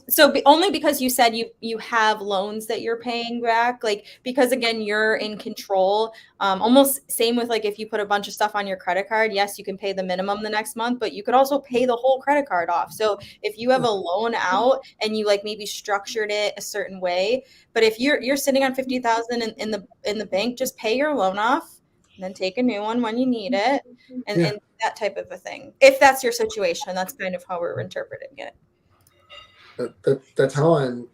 So only because you said you have loans that you're paying back, like, because again, you're in control. Almost same with like if you put a bunch of stuff on your credit card, yes, you can pay the minimum the next month, but you could also pay the whole credit card off. So if you have a loan out and you like maybe structured it a certain way, but if you're sitting on 50,000 in the bank, just pay your loan off and then take a new one when you need it, and that type of a thing. If that's your situation, that's kind of how we're interpreting it. That's how I'm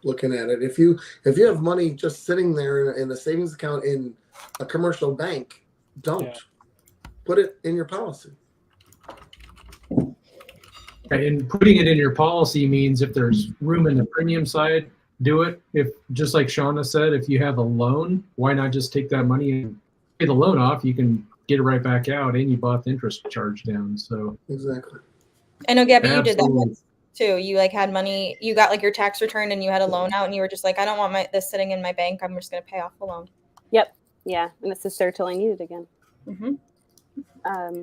looking at it. If you have money just sitting there in a savings account in a commercial bank, don't put it in your policy. And putting it in your policy means if there's room in the premium side, do it. If, just like Shauna said, if you have a loan, why not just take that money and pay the loan off? You can get it right back out, and you bought the interest charge down. So exactly. I know, Gabby, you did that Absolutely. once too. You like had money, you got like your tax return, and you had a loan out, and you were just like, I don't want this sitting in my bank. I'm just going to pay off the loan. Yep. Yeah, and it's just there till I need it again. Mm-hmm.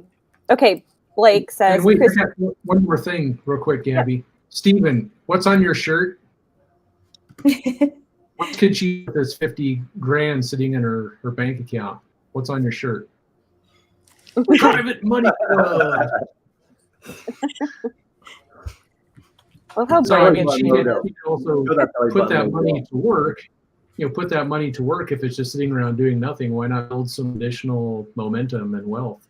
Okay, Blake says. And wait, I got one more thing, real quick, Gabby. Steven, what's on your shirt? What could she with this 50 grand sitting in her bank account? What's on your shirt? Private money club. Well, how So I mean, brave she is could she? also put that money to work. Put that money to work. If it's just sitting around doing nothing, why not build some additional momentum and wealth?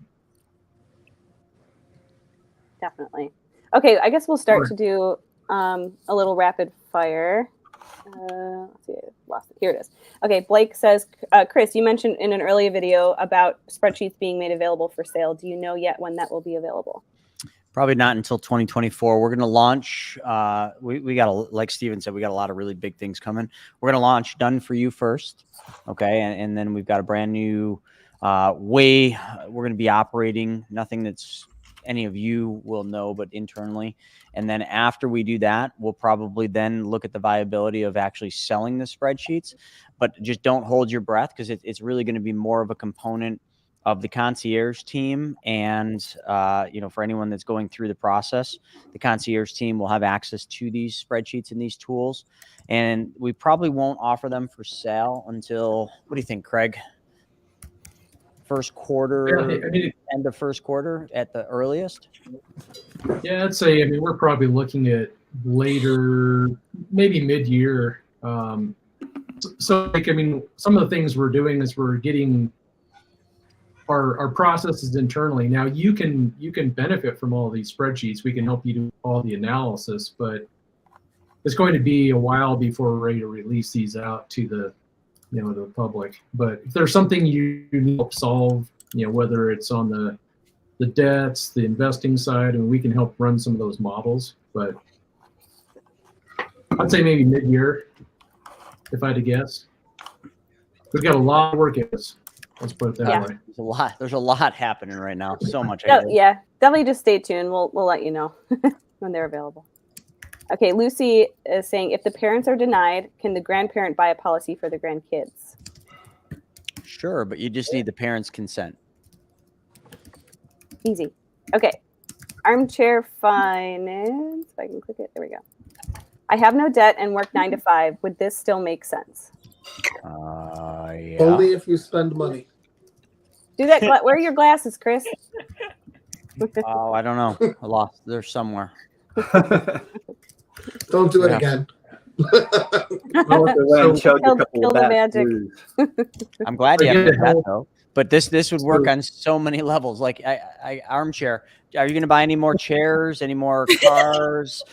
Definitely. Okay, I guess we'll start to do a little rapid fire. Let's see, I lost it. Here it is. Okay, Blake says, Chris, you mentioned in an earlier video about spreadsheets being made available for sale. Do you know yet when that will be available? Probably not until 2024. We're going to launch. We got, like Steven said, we got a lot of really big things coming. We're going to launch Done For You first. Okay. And then we've got a brand new way we're going to be operating. Nothing that's any of you will know, but internally. And then after we do that, we'll probably then look at the viability of actually selling the spreadsheets, but just don't hold your breath, because it's really going to be more of a component of the concierge team. And, for anyone that's going through the process, the concierge team will have access to these spreadsheets and these tools. And we probably won't offer them for sale until, what do you think, Craig? First quarter, end of first quarter at the earliest? Yeah, I'd say, we're probably looking at later, maybe mid-year. Some of the things we're doing is we're getting our processes internally. Now you can benefit from all these spreadsheets. We can help you do all the analysis, but it's going to be a while before we're ready to release these out to the public. But if there's something you need help solve, whether it's on the debts, the investing side, and we can help run some of those models. But I'd say maybe mid-year, if I had to guess. We've got a lot of work in this. Let's put it that Yeah. way. There's a lot happening right now. So much. Yeah, definitely just stay tuned. We'll let you know when they're available. Okay, Lucy is saying, if the parents are denied, can the grandparent buy a policy for the grandkids? Sure, but you just need the parents' consent. Easy. Okay. Armchair finance. If I can click it. There we go. I have no debt and work 9 to 5. Would this still make sense? Yeah. Only if you spend money. Do that. Where are your glasses, Chris? Oh, I don't know. I lost. They're somewhere. Don't do it Yeah. again. Kill the magic. I'm glad you have Forget that it. though. But this would work on so many levels. Like I armchair. Are you going to buy any more chairs? Any more cars?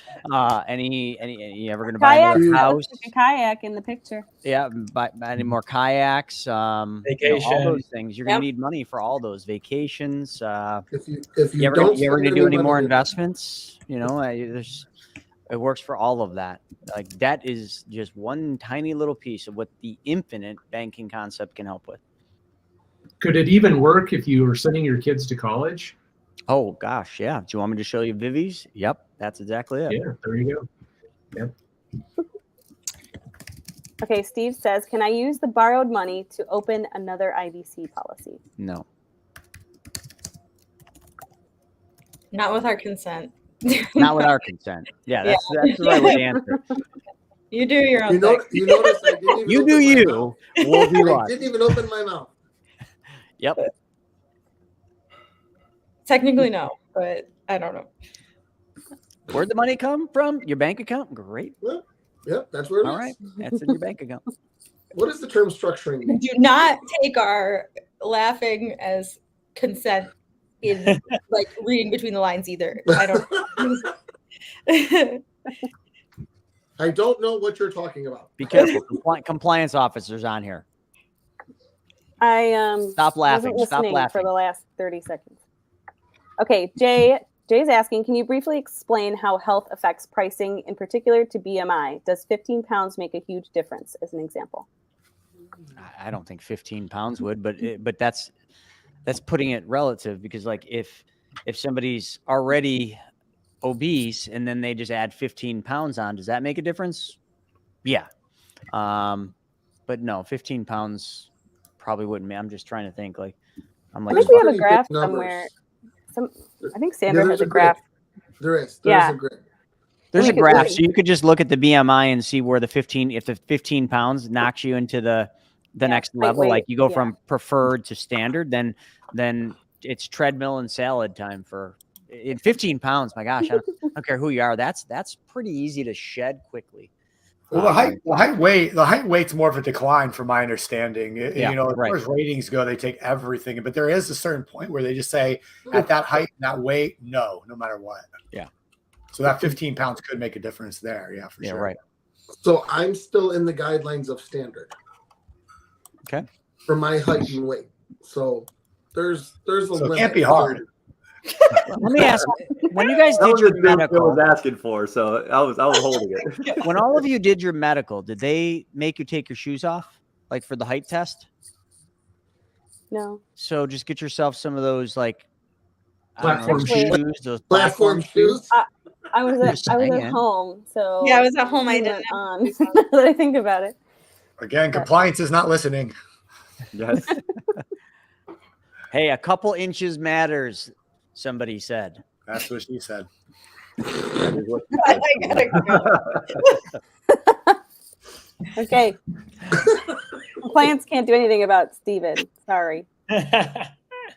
Any you ever going to buy Kayak. another That house? looks like a kayak in the picture. Yeah, buy any more kayaks? All Vacation. those things. You're going Yep. to need money for all those vacations. If you You ever don't going to spend do any money, more then- investments? It works for all of that. Like debt is just one tiny little piece of what the infinite banking concept can help with. Could it even work if you were sending your kids to college? Oh gosh, yeah. Do you want me to show you Vivi's? Yep, that's exactly it. Yeah, there you go. Okay, Steve says, can I use the borrowed money to open another IVC policy? No. Not with our consent. Not with our consent. Yeah, that's the right way to answer. You do your own You know, thing. you notice I didn't even You open do my you. mouth. We'll be I lost. didn't even open my mouth. Yep. Technically, no, but I don't know. Where'd the money come from? Your bank account? Great. Yep, that's where it is. All right. That's in your bank account. What is the term structuring mean? Do not take our laughing as consent in like reading between the lines either. I don't. I don't know what you're talking about. Be careful. Compliance officers on here. I Stop laughing. wasn't Stop listening laughing. for the last 30 seconds. Okay, Jay's asking, can you briefly explain how health affects pricing, in particular to BMI? Does 15 pounds make a huge difference, as an example? I don't think 15 pounds would, but that's putting it relative, because like if somebody's already obese and then they just add 15 pounds on, does that make a difference? Yeah. But no, 15 pounds probably wouldn't. I'm just trying to think. Like, I'm like, I think we have a Pretty big graph numbers. somewhere. I think Sandra Yeah, has there's a a graph. There is. Yeah. There's a grid. there's we a could graph, look- so you could just look at the BMI and see where if the 15 pounds knocks you into the next height, level, weight, like you go yeah. from preferred to standard, then it's treadmill and salad time for in 15 pounds. My gosh, I don't care who you are. That's pretty easy to shed quickly. Well, the height weight's more of a decline from my understanding. Yeah, You know, as right. far as ratings go, they take everything, but there is a certain point where they just say at that height, that weight, no matter what. Yeah. So that 15 pounds could make a difference there. Yeah, for Yeah, sure. right. So I'm still in the guidelines of standard. Okay. For my height and weight. So there's a So it limit. can't be hard. Let me ask: when you guys That did was your the thing I medical, was asking for, so I was holding it. when all of you did your medical, did they make you take your shoes off, like for the height test? No. So just get yourself some of those like I don't know, Platform shoes. shoes, those Platform shoes. I was Just at saying. home, so Yeah, I was at home. I shoes didn't. aren't on. Now that I think about it. Again, compliance is not listening. Yes. Hey, a couple inches matters, somebody said. That's what she said. That is what I gotta go. Okay. Compliance can't do anything about Steven. Sorry.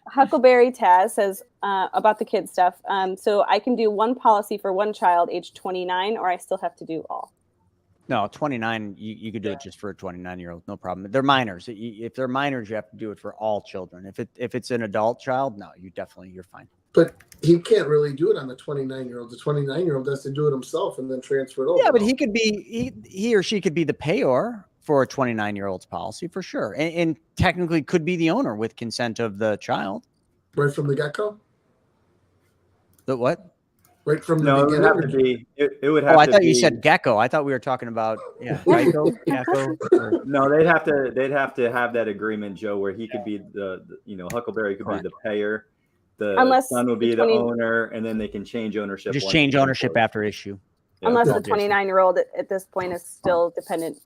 Huckleberry Taz says about the kid stuff. So I can do one policy for one child age 29, or I still have to do all. No, 29, you could do it just for a 29-year-old, no problem. They're minors. If they're minors, you have to do it for all children. If it's an adult child, no, you're fine. But he can't really do it on the 29-year-old. The 29-year-old has to do it himself and then transfer it over. Yeah, but he or she could be the payor for a 29-year-old's policy for sure, and technically could be the owner with consent of the child. Right from the get-go? The what? right from the No, it would have to beginning. be. It would have Oh, I to thought be. you said gecko. I thought we were talking about Geico, gecko. or- No, they'd have to have that agreement, Joe, where he could be Huckleberry could Correct. be the payer, the Unless son would the be the 20 owner, and then they can change ownership. Just once change it's ownership closed. after issue. Yeah. Unless the Well, Jason. 29-year-old at this point is still dependent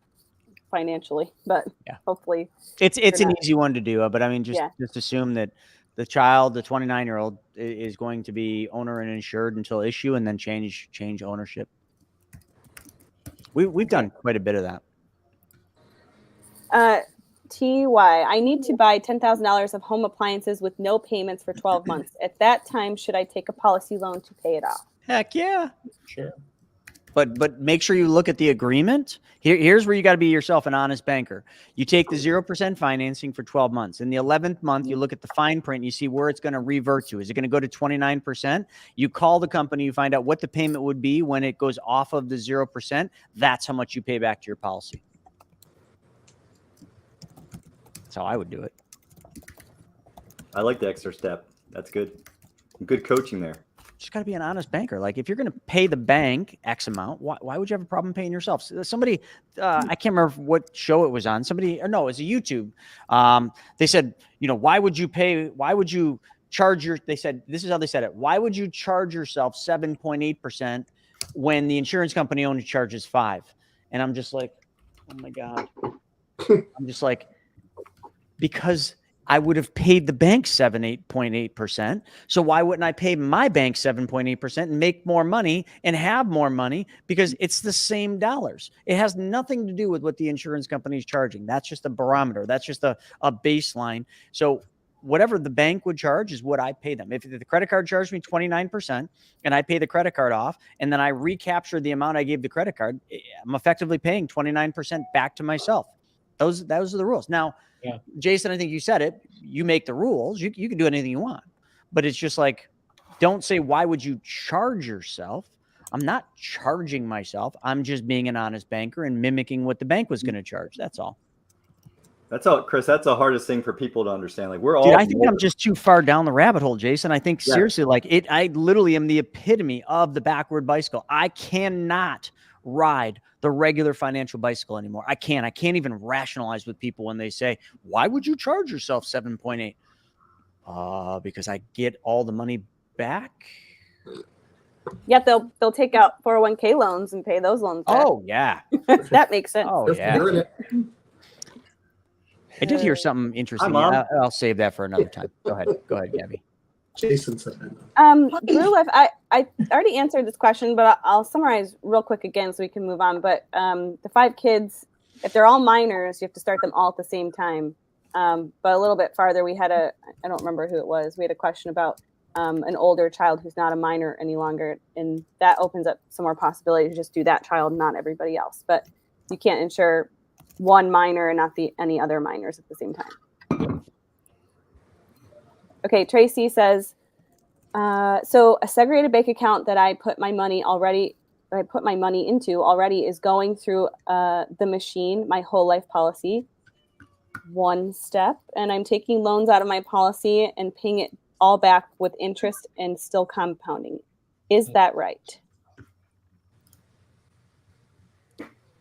financially, but Yeah. hopefully It's They're an not. easy one to do, but I mean, Yeah. just assume that the child, the 29-year-old, is going to be owner and insured until issue, and then change ownership. We've done quite a bit of that. TY, I need to buy $10,000 of home appliances with no payments for 12 months. At that time, should I take a policy loan to pay it off? Heck yeah. Sure. But make sure you look at the agreement. Here's where you got to be yourself an honest banker. You take the 0% financing for 12 months. In the 11th month, you look at the fine print, you see where it's going to revert to. Is it going to go to 29%? You call the company, you find out what the payment would be when it goes off of the 0%. That's how much you pay back to your policy. That's how I would do it. I like the extra step. That's good. Good coaching there. Just got to be an honest banker. Like if you're going to pay the bank X amount, why would you have a problem paying yourself? Somebody, I can't remember what show it was on. Somebody, or no, it was a YouTube. They said, why would you charge they said, this is how they said it. Why would you charge yourself 7.8% when the insurance company only charges 5%? And I'm just like, oh my God. I'm just like, because I would have paid the bank 8.8%. So why wouldn't I pay my bank 7.8% and make more money and have more money? Because it's the same dollars. It has nothing to do with what the insurance company is charging. That's just a barometer. That's just a baseline. So whatever the bank would charge is what I pay them. If the credit card charged me 29% and I pay the credit card off and then I recapture the amount I gave the credit card, I'm effectively paying 29% back to myself. Those are the rules. Now, Yeah. Jason, I think you said it. You make the rules. You can do anything you want. But it's just like, don't say, why would you charge yourself? I'm not charging myself. I'm just being an honest banker and mimicking what the bank was going to charge. That's all. That's all, Chris. That's the hardest thing for people to understand. Like we're all. Dude, I think I'm just too far down the rabbit hole, Jason. I think seriously, I literally am the epitome of the backward bicycle. I cannot ride the regular financial bicycle anymore. I can't even rationalize with people when they say, why would you charge yourself 7.8? Because I get all the money back. Yet they'll take out 401k loans and pay those loans back. Oh yeah. That makes sense. Oh Just yeah. doing it. I did hear something interesting. Hi, Mom. I'll save that for another time. Go ahead, Gabby. Jason said that. Blue Life, I already answered this question, but I'll summarize real quick again so we can move on. But the 5 kids, if they're all minors, you have to start them all at the same time. But a little bit farther, we had I don't remember who it was. We had a question about an older child who's not a minor any longer. And that opens up some more possibility to just do that child, not everybody else. But you can't insure one minor and not any other minors at the same time. Okay, Tracy says, so a segregated bank account that I put my money into already is going through the machine, my whole life policy, one step, and I'm taking loans out of my policy and paying it all back with interest and still compounding. Is that right?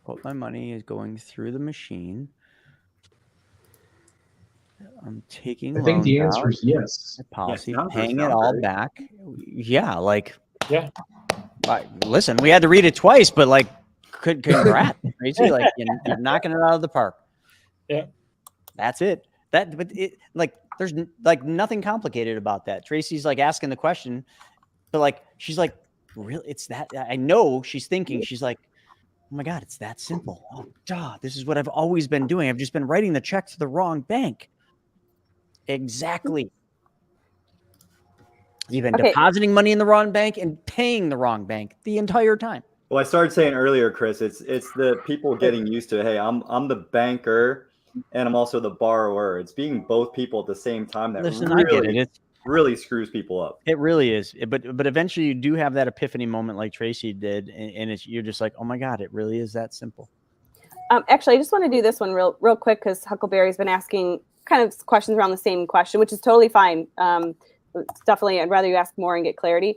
Quote, my money is going through the machine. I'm taking I think the loans answer out, is yes. policy, sounds paying right. it all back. Yeah, like Yeah. listen, we had to read it twice, but like, congrats, Tracy. Like you're knocking it out of the park. Yeah. That's it. But it like there's like nothing complicated about that. Tracy's like asking the question, but like she's like, really? It's that? I know she's thinking. She's like, oh my God, it's that simple. Oh, duh. This is what I've always been doing. I've just been writing the check to the wrong bank. Exactly. You've been depositing money in the wrong bank and paying the wrong bank the entire time. Well, I started saying earlier, Chris, it's the people getting used to, hey, I'm the banker and I'm also the borrower. It's being both people at the same time that Listen, I get it. really screws people up. It really is. But eventually you do have that epiphany moment like Tracy did. And you're just like, oh my God, it really is that simple. Actually, I just want to do this one real quick because Huckleberry's been asking kind of questions around the same question, which is totally fine. Definitely, I'd rather you ask more and get clarity.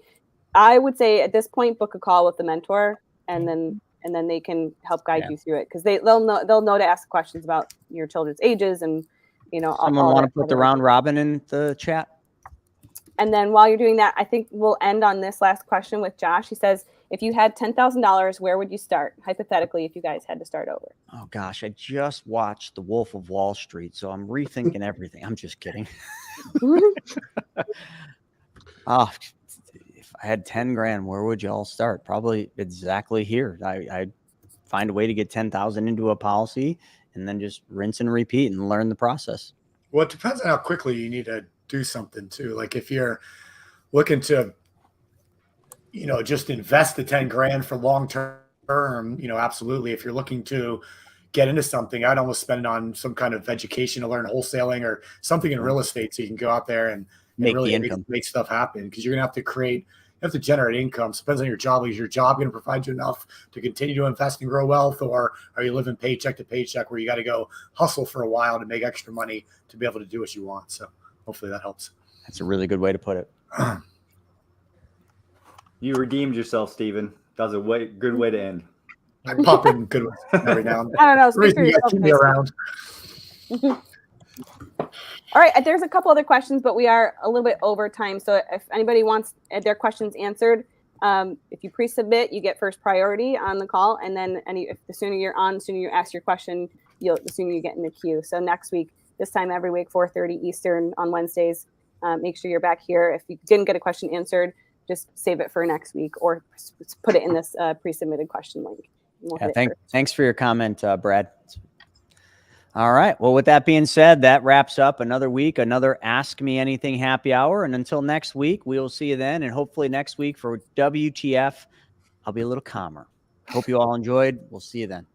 I would say at this point, book a call with the mentor, and then they can help guide Yeah. you through it, because they'll know to ask questions about your children's ages, and Someone want to put the round robin in the chat? And then while you're doing that, I think we'll end on this last question with Josh. He says, if you had $10,000, where would you start? Hypothetically, if you guys had to start over. Oh gosh, I just watched The Wolf of Wall Street, so I'm rethinking everything. I'm just kidding. Oh, if I had 10 grand, where would y'all start? Probably exactly here. I'd find a way to get 10,000 into a policy and then just rinse and repeat and learn the process. Well, it depends on how quickly you need to do something too. Like if you're looking to, just invest the 10 grand for long term, absolutely. If you're looking to get into something, I'd almost spend it on some kind of education to learn wholesaling or something in real estate, so you can go out there and Make really the income. make stuff happen, because you're gonna have to generate income. So it depends on your job. Is your job going to provide you enough to continue to invest and grow wealth, or are you living paycheck to paycheck where you got to go hustle for a while to make extra money to be able to do what you want? So hopefully that helps. That's a really good way to put it. You redeemed yourself, Stephen. That was a good way to end. I pop in good ones every now and then. I don't know. The reason you guys keep me around. All right, there's a couple other questions, but we are a little bit over time. So if anybody wants their questions answered, if you pre-submit, you get first priority on the call. And then the sooner you're on, the sooner you ask your question, the sooner you get in the queue. So next week, this time every week, 4:30 Eastern on Wednesdays, make sure you're back here. If you didn't get a question answered, just save it for next week, or put it in this pre-submitted question link. Thanks for your comment, Brad. All right. Well, with that being said, that wraps up another week, another Ask Me Anything happy hour. And until next week, we will see you then. And hopefully next week for WTF, I'll be a little calmer. Hope you all enjoyed. We'll see you then.